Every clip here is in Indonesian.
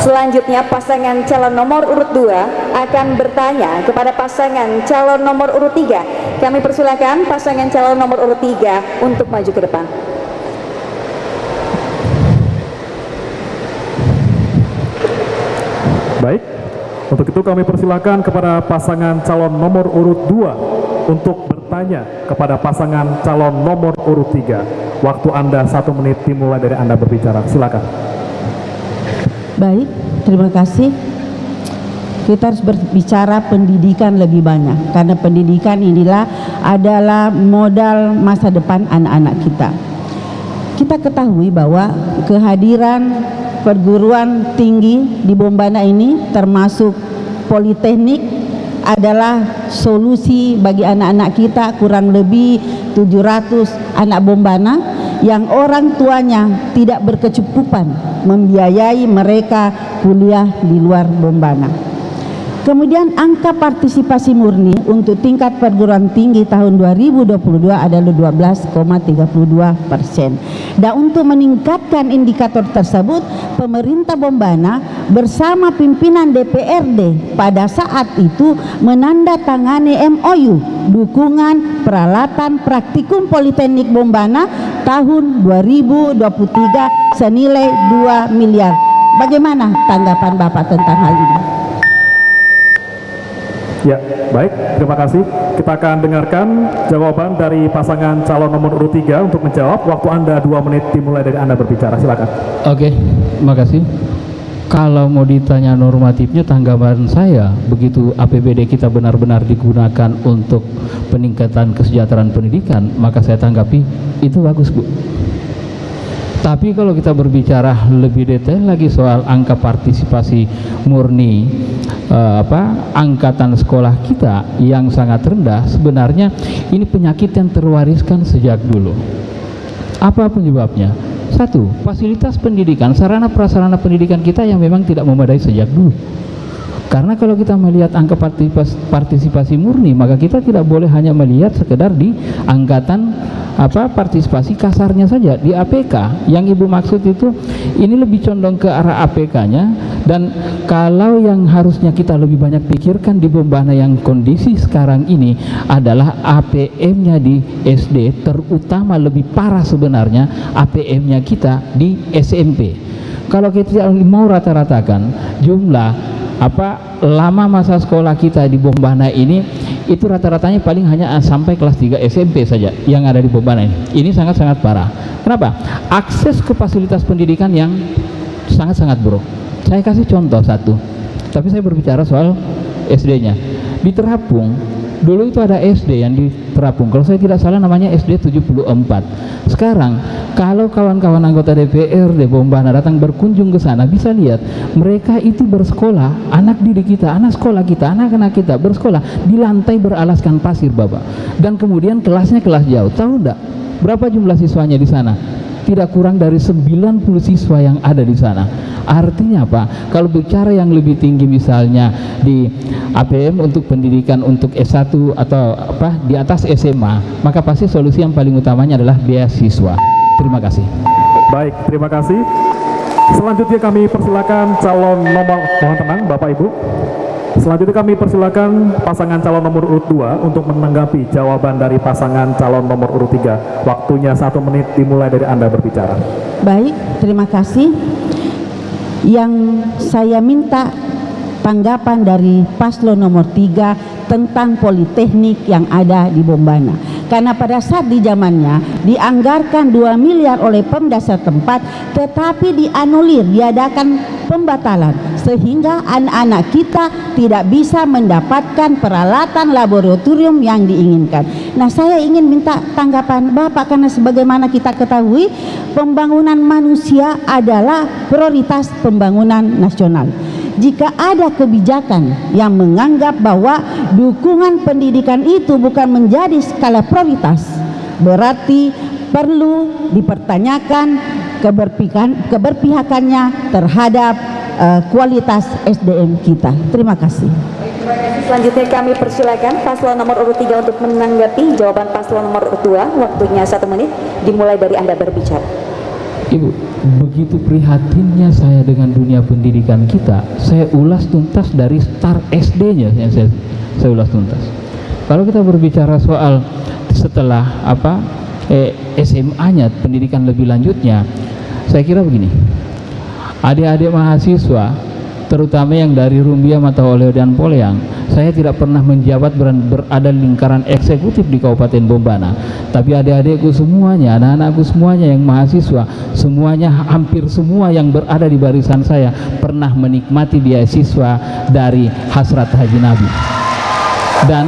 Selanjutnya pasangan calon nomor urut 2 akan bertanya kepada pasangan calon nomor urut 3. Kami persilakan pasangan calon nomor urut 3 untuk maju ke depan. Baik, untuk itu kami persilakan kepada pasangan calon nomor urut 2 untuk bertanya kepada pasangan calon nomor urut 3. Waktu Anda 1 menit dimulai dari Anda berbicara. Silakan. Baik, terima kasih. Kita harus berbicara pendidikan lebih banyak, karena pendidikan inilah adalah modal masa depan anak-anak kita. Kita ketahui bahwa kehadiran perguruan tinggi di Bombana ini, termasuk politeknik, adalah solusi bagi anak-anak kita. Kurang lebih 700 anak Bombana yang orang tuanya tidak berkecukupan membiayai mereka kuliah di luar Bombana. Kemudian angka partisipasi murni untuk tingkat perguruan tinggi tahun 2022 adalah 12,32%. Dan untuk meningkatkan indikator tersebut, pemerintah Bombana bersama pimpinan DPRD pada saat itu menandatangani MOU dukungan peralatan praktikum Politeknik Bombana tahun 2023 senilai 2 miliar. Bagaimana tanggapan Bapak tentang hal ini? Ya, baik, terima kasih. Kita akan dengarkan jawaban dari pasangan calon nomor urut 3 untuk menjawab. Waktu Anda 2 menit dimulai dari Anda berbicara. Silakan. Oke, terima kasih. Kalau mau ditanya normatifnya, tanggapan saya, begitu APBD kita benar-benar digunakan untuk peningkatan kesejahteraan pendidikan, maka saya tanggapi itu bagus, Bu. Tapi kalau kita berbicara lebih detail lagi soal angka partisipasi murni angkatan sekolah kita yang sangat rendah, sebenarnya ini penyakit yang terwariskan sejak dulu. Apa penyebabnya? Satu, fasilitas pendidikan, sarana prasarana pendidikan kita yang memang tidak memadai sejak dulu. Karena kalau kita melihat angka partisipasi murni, maka kita tidak boleh hanya melihat sekedar di angkatan partisipasi kasarnya saja di APK. Yang Ibu maksud itu ini lebih condong ke arah APK-nya, dan kalau yang harusnya kita lebih banyak pikirkan di Bombana yang kondisi sekarang ini adalah APM-nya di SD, terutama lebih parah sebenarnya APM-nya kita di SMP. Kalau kita mau rata-ratakan jumlah lama masa sekolah kita di Bombana ini, itu rata-ratanya paling hanya sampai kelas 3 SMP saja yang ada di Bombana ini. Ini sangat-sangat parah. Kenapa? Akses ke fasilitas pendidikan yang sangat-sangat buruk. Saya kasih contoh satu, tapi saya berbicara soal SD-nya. Di Terapung, dulu itu ada SD yang di Terapung, kalau saya tidak salah namanya SD 74. Sekarang kalau kawan-kawan anggota DPRD Bombana datang berkunjung ke sana, bisa lihat mereka itu bersekolah, anak didik kita, anak sekolah kita, anak-anak kita bersekolah di lantai beralaskan pasir, Bapak. Dan kemudian kelasnya kelas jauh. Tahu enggak berapa jumlah siswanya di sana? Tidak kurang dari 90 siswa yang ada di sana. Artinya apa? Kalau bicara yang lebih tinggi misalnya di APM untuk pendidikan untuk S1 atau di atas SMA, maka pasti solusi yang paling utamanya adalah beasiswa. Terima kasih. Baik, terima kasih. Selanjutnya kami persilakan calon nomor, mohon tenang Bapak Ibu. Selanjutnya kami persilakan pasangan calon nomor urut 2 untuk menanggapi jawaban dari pasangan calon nomor urut 3. Waktunya 1 menit dimulai dari Anda berbicara. Baik, terima kasih. Yang saya minta tanggapan dari paslon nomor 3 tentang politeknik yang ada di Bombana. Karena pada saat di zamannya dianggarkan 2 miliar oleh Pemda setempat, tetapi dianulir, diadakan pembatalan, sehingga anak-anak kita tidak bisa mendapatkan peralatan laboratorium yang diinginkan. Nah, saya ingin minta tanggapan Bapak, karena sebagaimana kita ketahui, pembangunan manusia adalah prioritas pembangunan nasional. Jika ada kebijakan yang menganggap bahwa dukungan pendidikan itu bukan menjadi skala prioritas, berarti perlu dipertanyakan keberpihakannya terhadap kualitas SDM kita. Terima kasih. Selanjutnya kami persilakan paslon nomor urut 3 untuk menanggapi jawaban paslon nomor urut 2. Waktunya 1 menit dimulai dari Anda berbicara. Ibu, begitu prihatinnya saya dengan dunia pendidikan kita. Saya ulas tuntas dari start SD-nya, yang saya ulas tuntas. Kalau kita berbicara soal setelah SMA-nya, pendidikan lebih lanjutnya, saya kira begini, adik-adik mahasiswa, terutama yang dari Rumbia, Mataoleo, dan Poleang, saya tidak pernah menjabat berada di lingkaran eksekutif di Kabupaten Bombana, tapi adik-adikku semuanya, anak-anakku semuanya yang mahasiswa, semuanya, hampir semua yang berada di barisan saya pernah menikmati beasiswa dari Hasrat Haji Nabi. Dan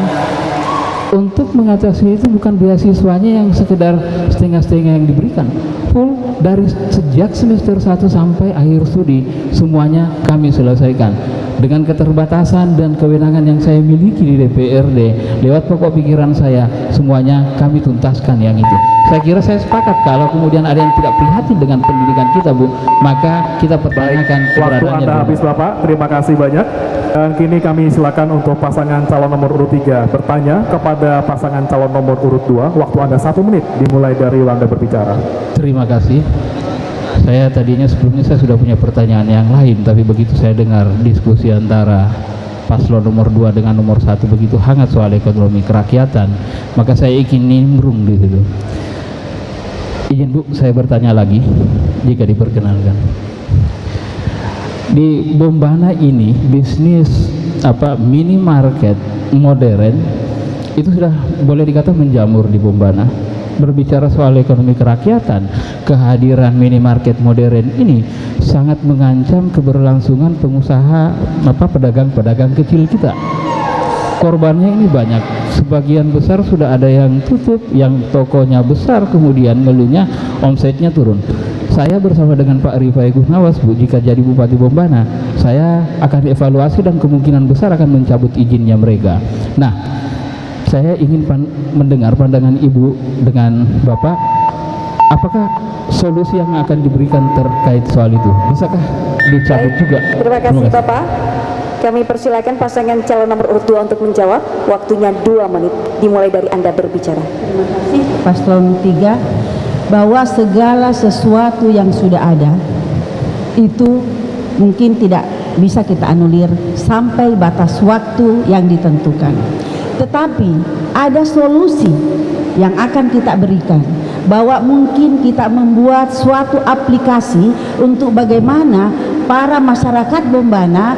untuk mengatasi itu bukan beasiswanya yang sekedar setengah-setengah yang diberikan, full dari sejak semester 1 sampai akhir studi semuanya kami selesaikan dengan keterbatasan dan kewenangan yang saya miliki di DPRD. Lewat pokok pikiran saya, semuanya kami tuntaskan yang itu. Saya kira saya sepakat kalau kemudian ada yang tidak prihatin dengan pendidikan kita, Bu, maka kita pertanyakan Waktu Anda habis, Bapak. Terima kasih banyak. Dan kini kami silakan untuk pasangan calon nomor urut 3 bertanya kepada pasangan calon nomor urut 2. Waktu Anda 1 menit dimulai dari Anda berbicara. Terima kasih. Saya tadinya sebelumnya saya sudah punya pertanyaan yang lain, tapi begitu saya dengar diskusi antara paslon nomor 2 dengan nomor 1 begitu hangat soal ekonomi kerakyatan, maka saya ingin nimbrung di situ. Izin Bu, saya bertanya lagi jika diperkenankan. Di Bombana ini bisnis minimarket modern itu sudah boleh dikata menjamur di Bombana. Berbicara soal ekonomi kerakyatan, kehadiran minimarket modern ini sangat mengancam keberlangsungan pengusaha pedagang-pedagang kecil kita. Korbannya ini banyak, sebagian besar sudah ada yang tutup, yang tokonya besar kemudian ngeluhnya omsetnya turun. Saya bersama dengan Pak Rifai Gunawas, Bu, jika jadi Bupati Bombana, saya akan evaluasi dan kemungkinan besar akan mencabut izinnya mereka. Nah, saya ingin mendengar pandangan Ibu dengan Bapak, apakah solusi yang akan diberikan terkait soal itu? Bisakah dicabut juga? Terima kasih Bapak. Kami persilakan pasangan calon nomor urut 2 untuk menjawab. Waktunya 2 menit dimulai dari Anda berbicara. Terima kasih Paslon 3, bahwa segala sesuatu yang sudah ada itu mungkin tidak bisa kita anulir sampai batas waktu yang ditentukan. Tetapi ada solusi yang akan kita berikan, bahwa mungkin kita membuat suatu aplikasi untuk bagaimana para masyarakat Bombana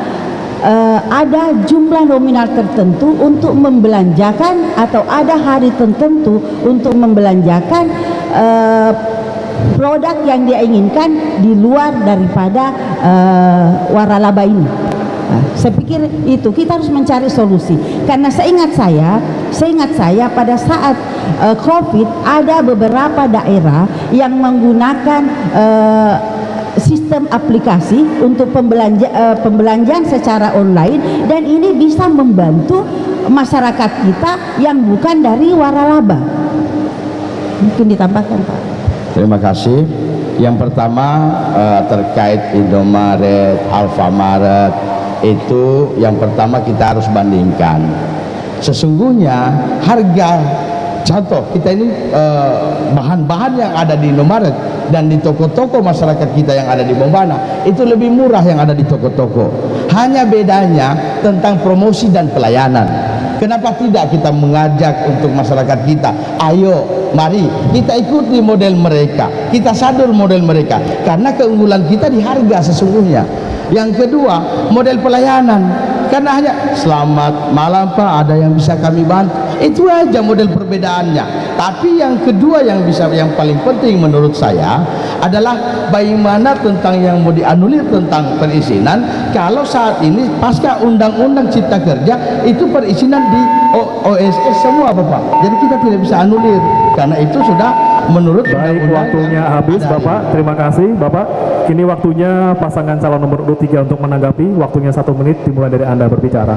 ada jumlah nominal tertentu untuk membelanjakan, atau ada hari tertentu untuk membelanjakan produk yang dia inginkan di luar daripada waralaba ini. Saya pikir itu kita harus mencari solusi, karena seingat saya pada saat COVID ada beberapa daerah yang menggunakan sistem aplikasi untuk pembelanjaan secara online, dan ini bisa membantu masyarakat kita yang bukan dari waralaba. Mungkin ditambahkan, Pak. Terima kasih. Yang pertama terkait Indomaret, Alfamaret, itu yang pertama kita harus bandingkan. Sesungguhnya harga, contoh kita ini bahan-bahan yang ada di Indomaret dan di toko-toko masyarakat kita yang ada di Bombana itu lebih murah yang ada di toko-toko. Hanya bedanya tentang promosi dan pelayanan. Kenapa tidak kita mengajak untuk masyarakat kita, ayo mari kita ikuti model mereka, kita sadur model mereka, karena keunggulan kita di harga sesungguhnya. Yang kedua, model pelayanan, karena hanya selamat malam Pak, ada yang bisa kami bantu, itu aja model perbedaannya. Tapi yang kedua yang paling penting menurut saya adalah bagaimana tentang yang mau dianulir tentang perizinan. Kalau saat ini pasca undang-undang cipta kerja itu perizinan di OSS semua Bapak, jadi kita tidak bisa anulir karena itu sudah menurut baik. Waktunya habis Bapak. Terima kasih Bapak. Kini waktunya pasangan calon nomor urut 3 untuk menanggapi. Waktunya 1 menit dimulai dari Anda berbicara.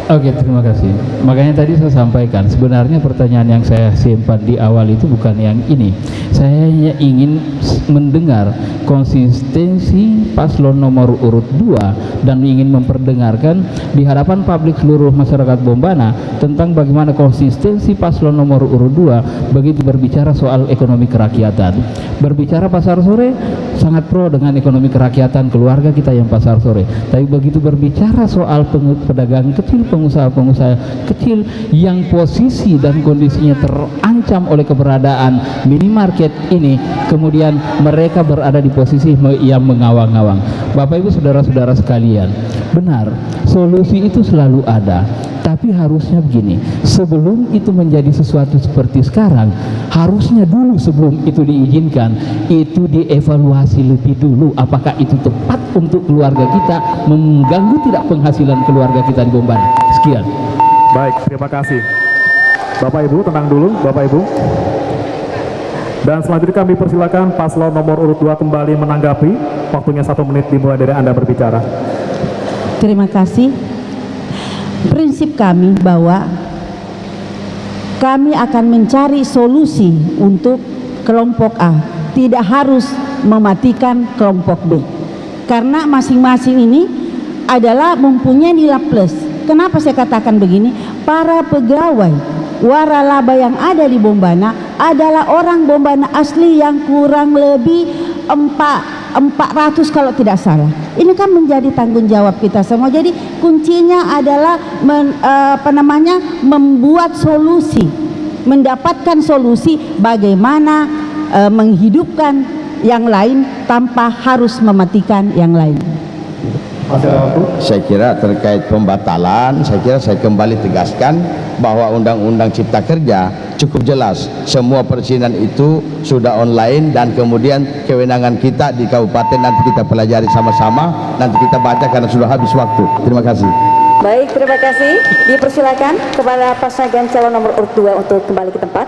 Oke, terima kasih. Makanya tadi saya sampaikan, sebenarnya pertanyaan yang saya simpan di awal itu bukan yang ini. Saya hanya ingin mendengar konsistensi paslon nomor urut 2 dan ingin memperdengarkan di hadapan publik seluruh masyarakat Bombana tentang bagaimana konsistensi paslon nomor urut 2 begitu berbicara soal ekonomi kerakyatan. Berbicara pasar sore, sangat pro dengan ekonomi kerakyatan keluarga kita yang pasar sore. Tapi begitu berbicara soal pedagang kecil, pengusaha-pengusaha kecil yang posisi dan kondisinya terancam oleh keberadaan minimarket ini, kemudian mereka berada di posisi yang mengawang-awang. Bapak Ibu saudara-saudara sekalian, benar, solusi itu selalu ada. Tapi harusnya begini, sebelum itu menjadi sesuatu seperti sekarang, harusnya dulu sebelum itu diizinkan, itu dievaluasi lebih dulu apakah itu tepat untuk keluarga kita, mengganggu tidak penghasilan keluarga kita di Bombana. Sekian. Baik, terima kasih. Bapak Ibu, tenang dulu Bapak Ibu. Dan selanjutnya kami persilakan paslon nomor urut 2 kembali menanggapi. Waktunya 1 menit dimulai dari Anda berbicara. Terima kasih. Prinsip kami bahwa kami akan mencari solusi untuk kelompok A, tidak harus mematikan kelompok B, karena masing-masing ini adalah mempunyai nilai plus. Kenapa saya katakan begini? Para pegawai waralaba yang ada di Bombana adalah orang Bombana asli yang kurang lebih 400 kalau tidak salah. Ini kan menjadi tanggung jawab kita semua. Jadi kuncinya adalah membuat solusi, mendapatkan solusi bagaimana menghidupkan yang lain tanpa harus mematikan yang lain. Saya kira terkait pembatalan, saya kembali tegaskan bahwa Undang-Undang Cipta Kerja cukup jelas, semua perizinan itu sudah online dan kemudian kewenangan kita di kabupaten nanti kita pelajari sama-sama, nanti kita baca karena sudah habis waktu. Terima kasih. Baik, terima kasih. Dipersilakan kepada pasangan calon nomor urut 2 untuk kembali ke tempat.